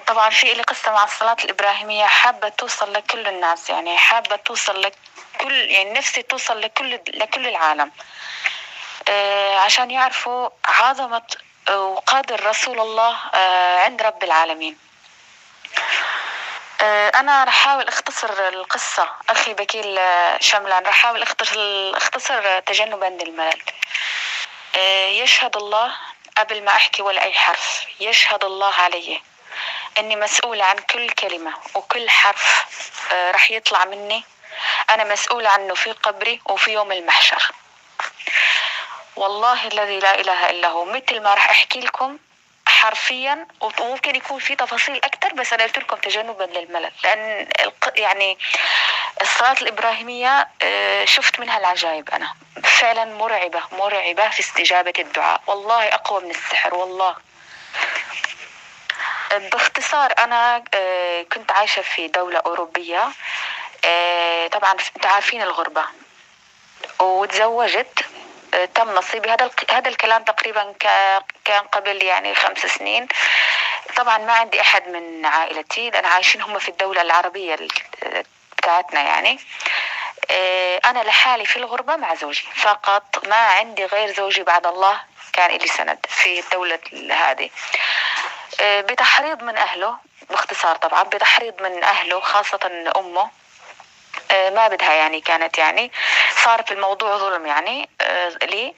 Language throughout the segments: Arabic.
طبعا في لي قصة مع الصلاة الإبراهيمية، حابة توصل لكل الناس، يعني حابة توصل لكل، يعني نفسي توصل لكل العالم، عشان يعرفوا عظمة وقدر رسول الله عند رب العالمين. أنا رح أحاول أختصر القصة أخي بكيل شملان، رح أحاول أختصر تجنبا للملل. يشهد الله قبل ما أحكي ولا أي حرف، يشهد الله علي إني مسؤولة عن كل كلمة وكل حرف رح يطلع مني، أنا مسؤولة عنه في قبري وفي يوم المحشر. والله الذي لا إله إلا هو، مثل ما رح أحكي لكم حرفيا، وممكن يكون في تفاصيل أكتر، بس أنا قلت لكم تجنبا للملل، لأن يعني الصلاة الإبراهيمية شفت منها العجائب. أنا فعلا مرعبة مرعبة في استجابة الدعاء، والله أقوى من السحر والله. باختصار أنا كنت عايشة في دولة أوروبية، طبعا انتوا عارفين الغربة، وتزوجت. تم نصيبي هذا الكلام تقريبا كان قبل يعني 5 سنين. طبعا ما عندي أحد من عائلتي، لأن عايشين هم في الدولة العربية بتاعتنا يعني. أنا لحالي في الغربة مع زوجي فقط، ما عندي غير زوجي بعد الله كان إلي سند في الدولة هذه. بتحريض من أهله، باختصار طبعا بتحريض من أهله خاصة أمه، ما بدها يعني، كانت يعني صار في الموضوع ظلم يعني لي.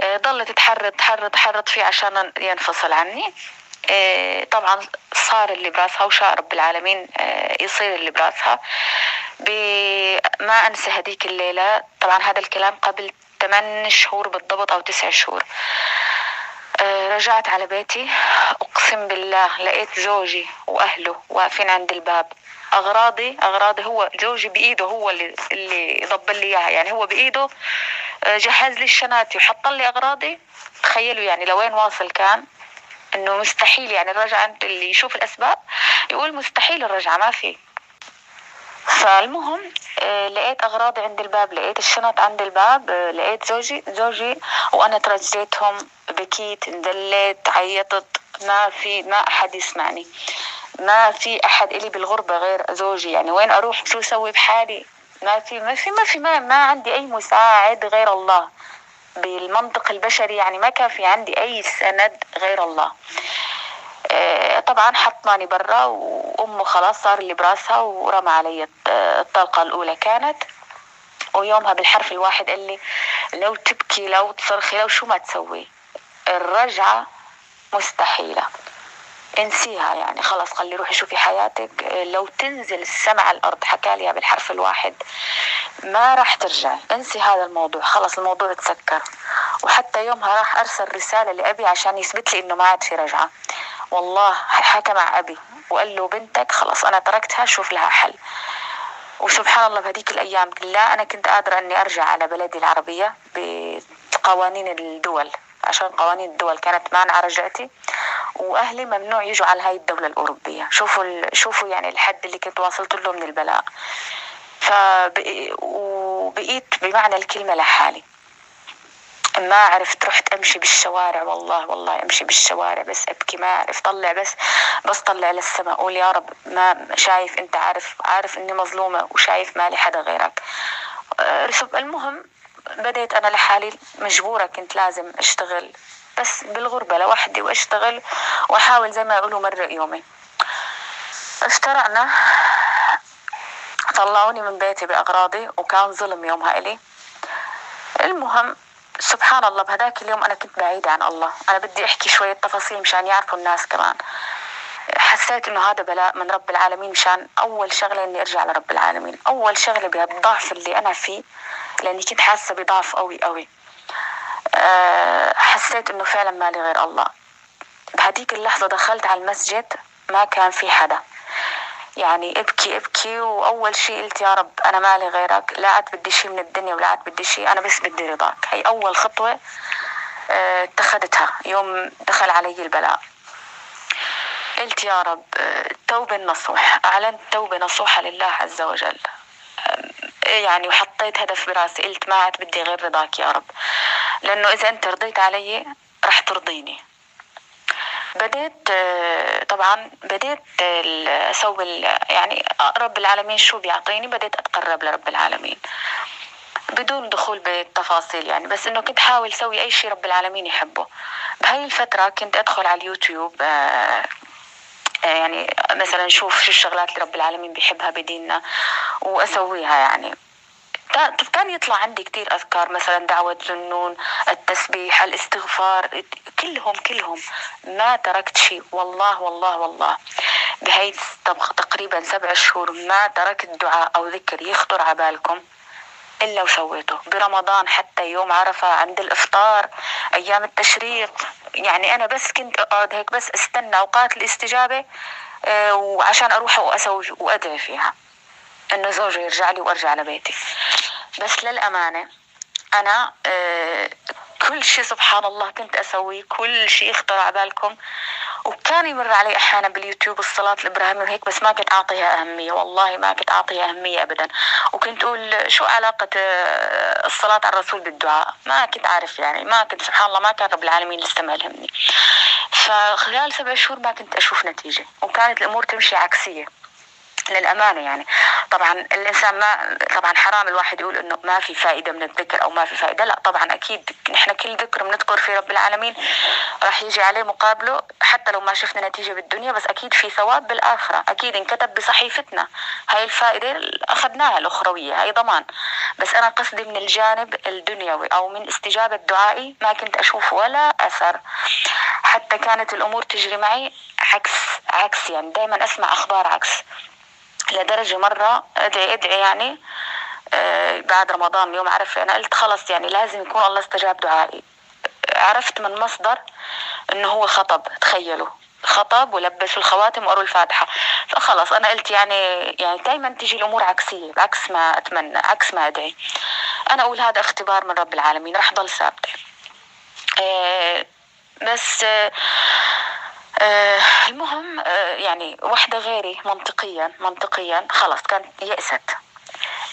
ضلت تحرض فيه عشان ينفصل عني. طبعا صار اللي براسها، وشاء رب العالمين يصير اللي براسها. ما أنسى هذيك الليلة، طبعا هذا الكلام قبل 8 شهور بالضبط أو 9 شهور. رجعت على بيتي، أقسم بالله لقيت زوجي وأهله واقفين عند الباب. أغراضي هو زوجي بإيده، هو اللي يضبط لي إياها، يعني هو بإيده جهز لي الشناتي وحط لي أغراضي. تخيلوا يعني لوين واصل كان، إنه مستحيل يعني الرجعة، اللي يشوف الأسباب يقول مستحيل الرجعة، ما في. فالمهم لقيت أغراضي عند الباب، لقيت الشنط عند الباب، لقيت زوجي وأنا ترجيتهم، بكيت، اندليت، عيطت، ما أحد يسمعني، ما في أحد إلي بالغربة غير زوجي، يعني وين أروح، شو أسوي بحالي، ما عندي أي مساعد غير الله. بالمنطق البشري يعني ما كان في عندي أي سند غير الله. طبعا حطناني برا، وأمه خلاص صار اللي براسها ورمى علي الطلقة الأولى كانت. ويومها بالحرف الواحد قال لي لو تبكي لو تصرخي لو شو ما تسوي، الرجعة مستحيلة، انسيها يعني، خلاص خلي روحي شوفي حياتك، لو تنزل السماء على الأرض، حكاليها بالحرف الواحد، ما راح ترجع، انسي هذا الموضوع، خلاص الموضوع تسكر. وحتى يومها راح أرسل رسالة لأبي عشان يثبت لي إنه ما عاد في رجعة. والله حكى مع أبي وقال له بنتك خلاص أنا تركتها، شوف لها حل. وسبحان الله بهديك الأيام لا أنا كنت قادرة أني أرجع على بلدي العربية بقوانين الدول، عشان قوانين الدول كانت مانعة رجعتي، وأهلي ممنوع يجوا على هاي الدولة الأوروبية. شوفوا يعني الحد اللي كنت واصلت له من البلاء. وبقيت بمعنى الكلمة لحالي، ما عرفت، رحت أمشي بالشوارع، والله أمشي بالشوارع بس أبكي، ما أعرف طلع، بس طلع للسماء أقول يا رب، ما شايف أنت عارف إني مظلومة، وشايف ما لي حدا غيرك. المهم بديت أنا لحالي مجبورة، كنت لازم أشتغل بس بالغربة لوحدي، وأشتغل وأحاول زي ما يقولوا مرق يومي. اشترعنا، طلعوني من بيتي بأغراضي، وكان ظلم يومها إلي. المهم سبحان الله بهداك اليوم أنا كنت بعيدة عن الله. أنا بدي أحكي شوية تفاصيل مشان يعرفوا الناس كمان. حسيت إنه هذا بلاء من رب العالمين، مشان أول شغلة إني أرجع لرب العالمين، أول شغلة بهالضعف اللي أنا فيه، لأني كنت حاسة بضعف قوي. حسيت إنه فعلا مالي غير الله. بهديك اللحظة دخلت على المسجد، ما كان في حدا، يعني ابكي. واول شيء قلت يا رب انا مالي غيرك، لا عاد بدي شيء من الدنيا ولا عاد بدي شيء، انا بس بدي رضاك. هي اول خطوة اتخذتها يوم دخل علي البلاء. قلت يا رب توبة نصوح، اعلنت توبة نصوحة لله عز وجل. يعني وحطيت هدف براسي، قلت ما عاد بدي غير رضاك يا رب، لانه اذا انت رضيت علي رح ترضيني. بديت طبعا بديت أسوي يعني رب العالمين شو بيعطيني، بديت أتقرب لرب العالمين بدون دخول بالتفاصيل يعني، بس إنه كنت حاول أسوي أي شيء رب العالمين يحبه. بهاي الفترة كنت أدخل على اليوتيوب يعني مثلا شوف شو الشغلات اللي رب العالمين بيحبها بديننا وأسويها يعني. كان يطلع عندي كتير أذكار، مثلا دعوة ذنون، التسبيح، الاستغفار، كلهم ما تركت شيء، والله والله والله بهي تقريبا 7 شهور ما تركت دعاء أو ذكر يخطر على بالكم إلا وسويته. برمضان حتى يوم عرفة، عند الإفطار، أيام التشريق، يعني أنا بس كنت أقعد هيك بس استنى أوقات الاستجابة وعشان أروح وأسوي وأدعي فيها إنه زوجي يرجع لي وأرجع لبيتي. بس للأمانة أنا كل شيء سبحان الله كنت أسويه، كل شيء يخطر على بالكم. وكان يمر علي أحيانا باليوتيوب الصلاة الإبراهيمية وهيك، بس ما كنت أعطيها أهمية، والله ما كنت أعطيها أهمية أبدا. وكنت أقول شو علاقة الصلاة على الرسول بالدعاء، ما كنت عارف يعني، ما كنت سبحان الله ما كان رب العالمين لسه ما ألهمني. فخلال 7 شهور ما كنت أشوف نتيجة، وكانت الأمور تمشي عكسية للأمانة يعني. طبعا الإنسان ما طبعا حرام الواحد يقول إنه ما في فائدة من الذكر أو ما في فائدة، لا طبعا أكيد نحن كل ذكر بنذكر في رب العالمين راح يجي عليه مقابله، حتى لو ما شفنا نتيجة بالدنيا بس أكيد في ثواب بالآخرة، أكيد انكتب بصحيفتنا. هاي الفائدة أخذناها الأخروية، هاي ضمان. بس أنا قصدي من الجانب الدنيوي أو من استجابة دعائي ما كنت أشوف ولا أثر. حتى كانت الأمور تجري معي عكس يعني، دايما أسمع أخبار عكس. لدرجة مرة أدعي يعني بعد رمضان يوم عرفة، أنا قلت خلص يعني لازم يكون الله استجاب دعائي. عرفت من مصدر إنه هو خطب، تخيلوا خطب ولبسوا الخواتم وقروا الفاتحة. فخلص أنا قلت يعني دايما تجي الأمور عكسية، عكس ما أتمنى، عكس ما أدعي. أنا أقول هذا اختبار من رب العالمين، راح ضل ثابتة. بس المهم يعني واحدة غيري منطقيا خلاص كانت يأست.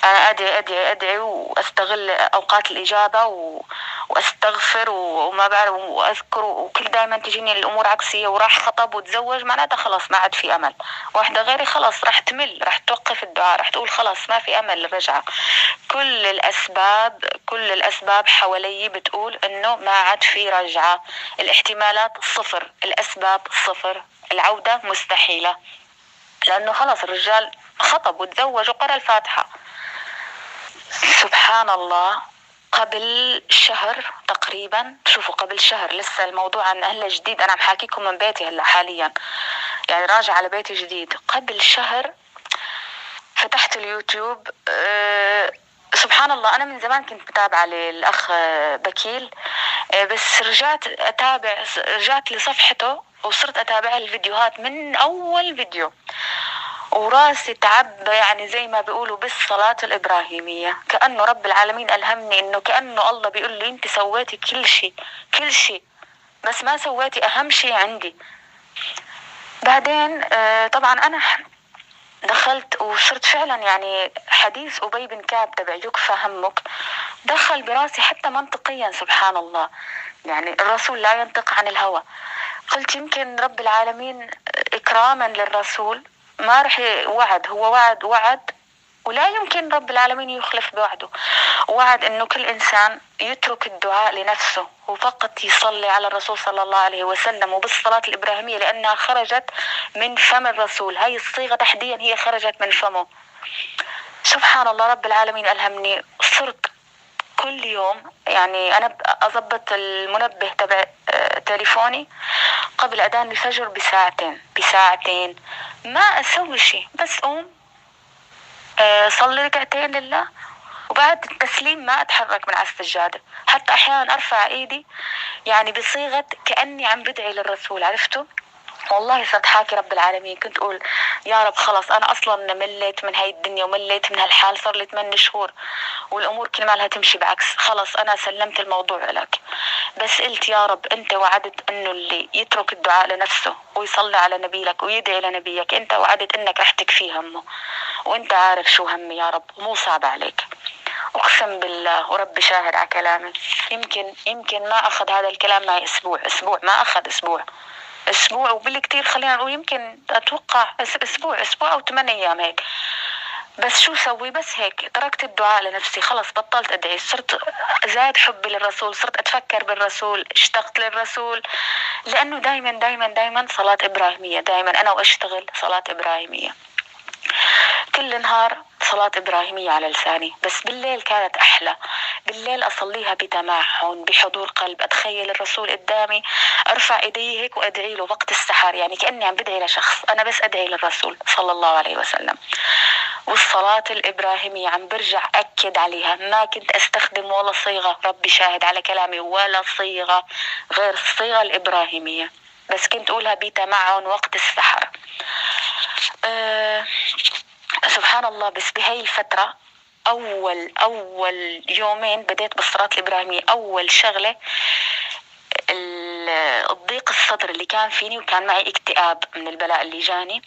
أنا أدعي وأستغل أوقات الإجابة وأستغفر وما بعرف وأذكر، وكل دائما تجيني الأمور عكسية، وراح خطب وتزوج معناتها خلاص ما عاد في أمل. واحدة غيري خلاص راح تمل، راح توقف الدعاء، راح تقول خلاص ما في أمل للرجعة. كل الأسباب حوالي بتقول إنه ما عاد في رجعة، الاحتمالات صفر، الأسباب صفر، العودة مستحيلة، لأنه خلاص الرجال خطب وتزوج وقرأ الفاتحة. سبحان الله، قبل شهر تقريبا، شوفوا قبل شهر، لسه الموضوع عن هلا جديد، أنا بحاكيكم من بيتي هلا حاليا يعني راجع على بيتي جديد. قبل شهر فتحت اليوتيوب سبحان الله، أنا من زمان كنت متابعة للأخ بكيل بس رجعت لصفحته وصرت أتابع الفيديوهات من أول فيديو، وراسي تعبى يعني زي ما بيقولوا بالصلاة الإبراهيمية. كأنه رب العالمين ألهمني، إنه كأنه الله بيقول لي أنت سويتي كل شيء بس ما سويتي أهم شيء عندي. بعدين طبعا أنا دخلت وصرت فعلا يعني حديث أبي بن كعب تبع يكفى همك دخل براسي حتى منطقيا. سبحان الله، يعني الرسول لا ينطق عن الهوى. قلت يمكن رب العالمين إكراما للرسول ما رح وعد، هو وعد ولا يمكن رب العالمين يخلف بوعده. وعد إنه كل إنسان يترك الدعاء لنفسه وفقط يصلي على الرسول صلى الله عليه وسلم وبالصلاة الإبراهيمية، لأنها خرجت من فم الرسول، هاي الصيغة تحديدا هي خرجت من فمه. سبحان الله، رب العالمين ألهمني، صرت كل يوم يعني أنا أضبط المنبه تبع تليفوني قبل أذان الفجر بساعتين ما أسوي شيء، بس أقوم صلي ركعتين لله، وبعد التسليم ما أتحرك من على السجادة، حتى أحيانا أرفع إيدي يعني بصيغة كأني عم بدعي للرسول. عرفتوا؟ والله صرت حاكي رب العالمين، كنت أقول يا رب خلص أنا أصلا مليت من هاي الدنيا ومليت من هالحال، صار لي 8 شهور والأمور كل مالها تمشي بعكس، خلص أنا سلمت الموضوع لك. بس قلت يا رب أنت وعدت أنه اللي يترك الدعاء لنفسه ويصلي على نبيك ويدعي لنبيك، أنت وعدت أنك رح تكفيه همه، وأنت عارف شو همي يا رب، مو صعب عليك. أقسم بالله ورب شاهد على كلامي، يمكن ما أخذ هذا الكلام معي أسبوع، ما أخذ أسبوع. أسبوع، وبالكتير خلينا نقول يمكن أتوقع أسبوع أو 8 أيام هيك. بس شو سوي؟ بس هيك تركت الدعاء لنفسي، خلص بطلت أدعي، صرت زاد حبي للرسول، صرت أتفكر بالرسول، اشتقت للرسول، لأنه دايما صلاة إبراهيمية، دايما أنا وأشتغل صلاة إبراهيمية، كل نهار صلاة إبراهيمية على لساني. بس بالليل كانت أحلى، بالليل أصليها بتمعن بحضور قلب، أتخيل الرسول قدامي، أرفع إيدي هيك وأدعي له وقت السحر، يعني كأني عم بدعي لشخص، أنا بس أدعي للرسول صلى الله عليه وسلم. والصلاة الإبراهيمية عم برجع أكد عليها، ما كنت أستخدم ولا صيغة، ربي شاهد على كلامي، ولا صيغة غير الصيغة الإبراهيمية، بس كنت أقولها بتمعن وقت السحر. سبحان الله. بس بهاي الفترة أول يومين بديت بالصلاة الإبراهيمية، أول شغلة الضيق الصدر اللي كان فيني، وكان معي اكتئاب من البلاء اللي جاني،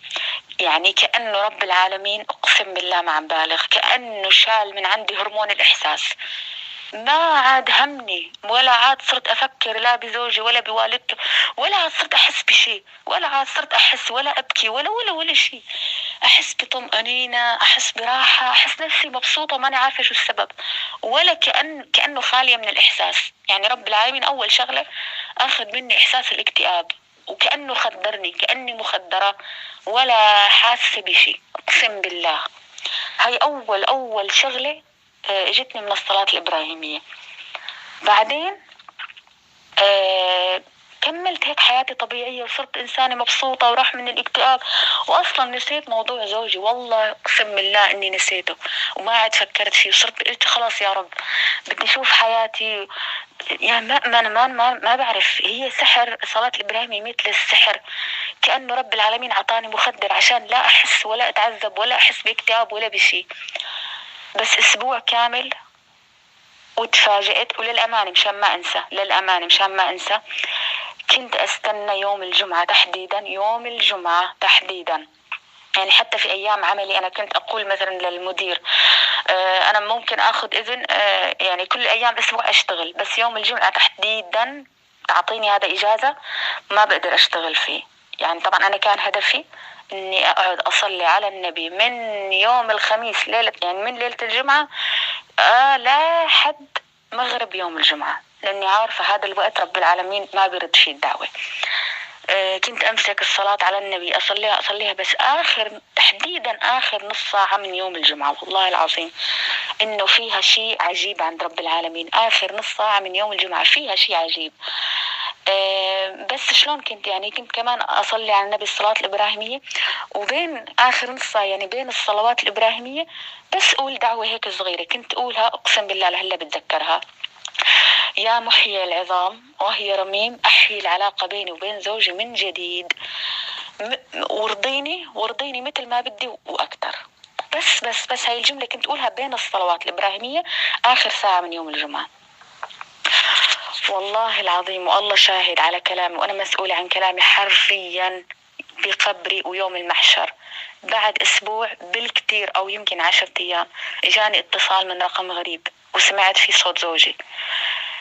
يعني كأنه رب العالمين أقسم بالله ما عم بالغ، كأنه شال من عندي هرمون الإحساس، ما عاد همني، ولا عاد صرت أفكر لا بزوجي ولا بوالدته، ولا عاد صرت أحس بشيء، ولا عاد صرت أحس ولا أبكي ولا شيء، أحس بطمأنينة، أحس براحة، أحس نفسي مبسوطة وما أنا عارفة شو السبب، ولا كأنه خالية من الإحساس. يعني رب العالمين أول شغلة أخذ مني إحساس الاكتئاب، وكأنه خدرني، كأني مخدرة، ولا حاسة بشيء، أقسم بالله. هاي أول شغلة اجتني من الصلاة الإبراهيمية. بعدين كملت هيك حياتي طبيعية، وصرت إنسانة مبسوطة وراح من الاكتئاب، وأصلا نسيت موضوع زوجي، والله أقسم بالله إني نسيته وما عاد فكرت فيه، وصرت قلت خلاص يا رب بدي أشوف حياتي. يعني ما بعرف، هي سحر صلاة الإبراهيمية، مثل السحر، كأنه رب العالمين عطاني مخدر عشان لا أحس ولا أتعذب ولا أحس باكتئاب ولا بشي. بس أسبوع كامل وتفاجئت، وللأمانة مشان ما أنسى كنت أستنى يوم الجمعة تحديدا، يوم الجمعة تحديدا. يعني حتى في أيام عملي أنا كنت أقول مثلا للمدير أنا ممكن أخذ إذن يعني كل أيام أسبوع أشتغل، بس يوم الجمعة تحديدا تعطيني هذا إجازة ما بقدر أشتغل فيه. يعني طبعا أنا كان هدفي إني أقعد أصلي على النبي من يوم الخميس ليلة، يعني من ليلة الجمعة لا حد مغرب يوم الجمعة، لأني عارفة هذا الوقت رب العالمين ما بيرد فيه الدعوة. كنت أمسك الصلاة على النبي أصليها بس تحديدا آخر نص ساعة من يوم الجمعة، والله العظيم إنه فيها شيء عجيب عند رب العالمين، آخر نص ساعة من يوم الجمعة فيها شيء عجيب. بس شلون كنت كمان أصلي على النبي الصلاة الإبراهيمية، وبين آخر نص ساعة يعني بين الصلوات الإبراهيمية بس أقول دعوة هيك صغيرة، كنت أقولها أقسم بالله لهلا بتذكرها: يا محيي العظام وهي رميم، أحيي العلاقة بيني وبين زوجي من جديد، وارضيني مثل ما بدي وأكتر. بس هاي الجملة كنت أقولها بين الصلوات الإبراهيمية آخر ساعة من يوم الجمعة. والله العظيم والله شاهد على كلامي، وأنا مسؤولة عن كلامي حرفيا بقبري ويوم المحشر. بعد أسبوع بالكتير أو يمكن 10 أيام جاني اتصال من رقم غريب، وسمعت فيه صوت زوجي.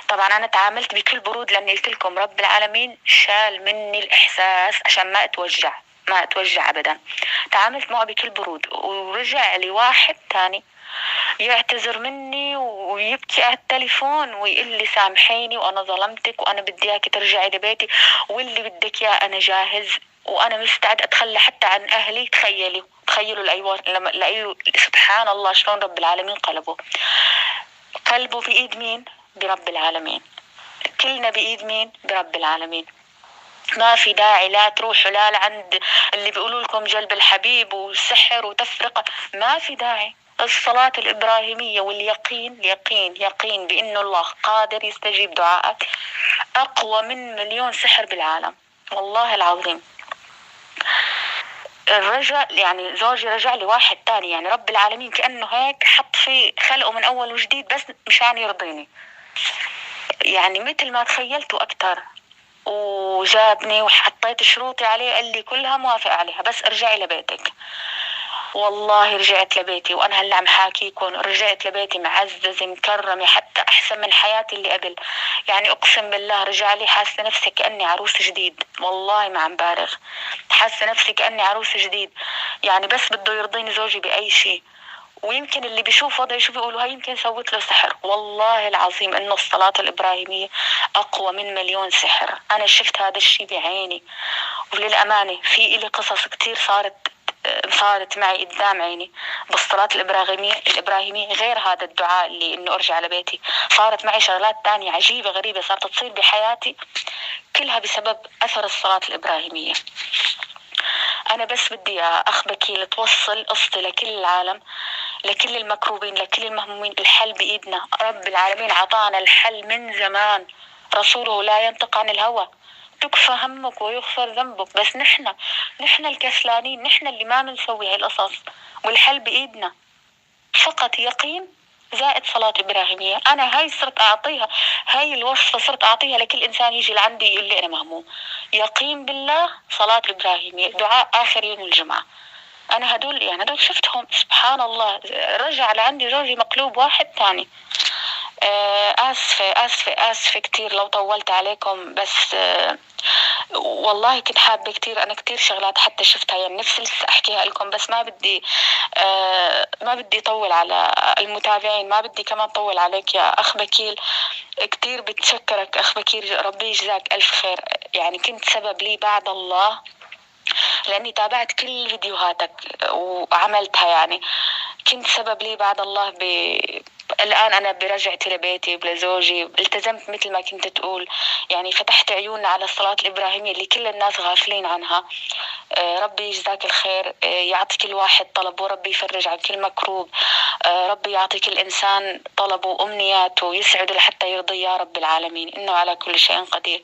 طبعا أنا تعاملت بكل برود، لأني قلت لكم رب العالمين شال مني الإحساس عشان ما أتوجع أبدا. تعاملت معه بكل برود، ورجع لي واحد تاني يعتذر مني ويبكي على التليفون ويقول لي سامحيني وأنا ظلمتك وأنا بدي إياك ترجعي لبيتي، واللي بدك إياه أنا جاهز وأنا مستعد أتخلى حتى عن أهلي. تخيلوا لأيوة سبحان الله شلون رب العالمين قلبه بإيد مين؟ برب العالمين. كلنا بإيد مين؟ برب العالمين. ما في داعي لا تروحوا لا لعند اللي بيقولوا لكم جلب الحبيب والسحر وتفرقة، ما في داعي. الصلاة الإبراهيمية واليقين يقين بأنه الله قادر يستجيب دعائك أقوى من مليون سحر بالعالم، والله العظيم. يعني زوجي رجع لي واحد تاني، يعني رب العالمين كأنه هيك حط في خلقه من أول وجديد بس مشان يرضيني، يعني مثل ما تخيلت وأكتر. وجابني وحطيت شروطي عليه، قال لي كلها موافق عليها بس ارجعي لبيتك. والله رجعت لبيتي، وأنا هلا عم حاكيكم رجعت لبيتي معززة مكرمة حتى أحسن من حياتي اللي قبل. يعني أقسم بالله رجع لي حاسة نفسي كأني عروس جديد، والله ما عم بارغ، حاسة نفسي كأني عروس جديد. يعني بس بده يرضيني زوجي بأي شيء. ويمكن اللي بيشوف وضعي شو بيقولوا هاي يمكن سوت له سحر. والله العظيم انه الصلاة الإبراهيمية أقوى من مليون سحر. أنا شفت هذا الشيء بعيني. وللأمانة في إلي قصص كتير صارت معي قدام عيني بالصلاة الإبراهيمية غير هذا الدعاء اللي إنه أرجع لبيتي. صارت معي شغلات تانية عجيبة غريبة صارت تصير بحياتي كلها بسبب أثر الصلاة الإبراهيمية. أنا بس بدي أخبكي لتوصل قصتي لكل العالم، لكل المكروبين، لكل المهمومين. الحل بإيدنا، رب العالمين عطانا الحل من زمان. رسوله لا ينطق عن الهوى، تكفى همك ويغفر ذنبك. بس نحن الكسلانين، نحن اللي ما بنسوي هاي القصص. والحل بإيدنا، فقط يقين زائد صلاة إبراهيمية. أنا هاي صرت أعطيها، هاي الوصفة صرت أعطيها لكل إنسان يجي لعندي يقول لي أنا مهموم. يقين بالله، صلاة إبراهيمية، دعاء آخر يوم الجمعة. أنا هدول شفتهم سبحان الله. رجع لعندي زوجي مقلوب واحد تاني. آسفة كتير لو طولت عليكم، بس والله كنت حابة كتير. أنا كتير شغلات حتى شفتها يعني نفسي لسه أحكيها لكم، بس ما بدي أطول على المتابعين، ما بدي كمان أطول عليك يا أخ بكيل. كتير بتشكرك أخ بكير، ربي يجزاك ألف خير. يعني كنت سبب لي بعد الله، لأني تابعت كل فيديوهاتك وعملتها. يعني كنت سبب لي بعد الله الآن أنا برجعتي لبيتي لزوجي التزمت مثل ما كنت تقول. يعني فتحت عيوننا على الصلاة الإبراهيمية اللي كل الناس غافلين عنها. ربي يجزاك الخير، يعطي كل واحد طلب، وربي يفرج عن كل مكروب. ربي يعطي كل إنسان طلبه وأمنياته ويسعده لحتى يرضي يا رب العالمين، إنه على كل شيء قدير.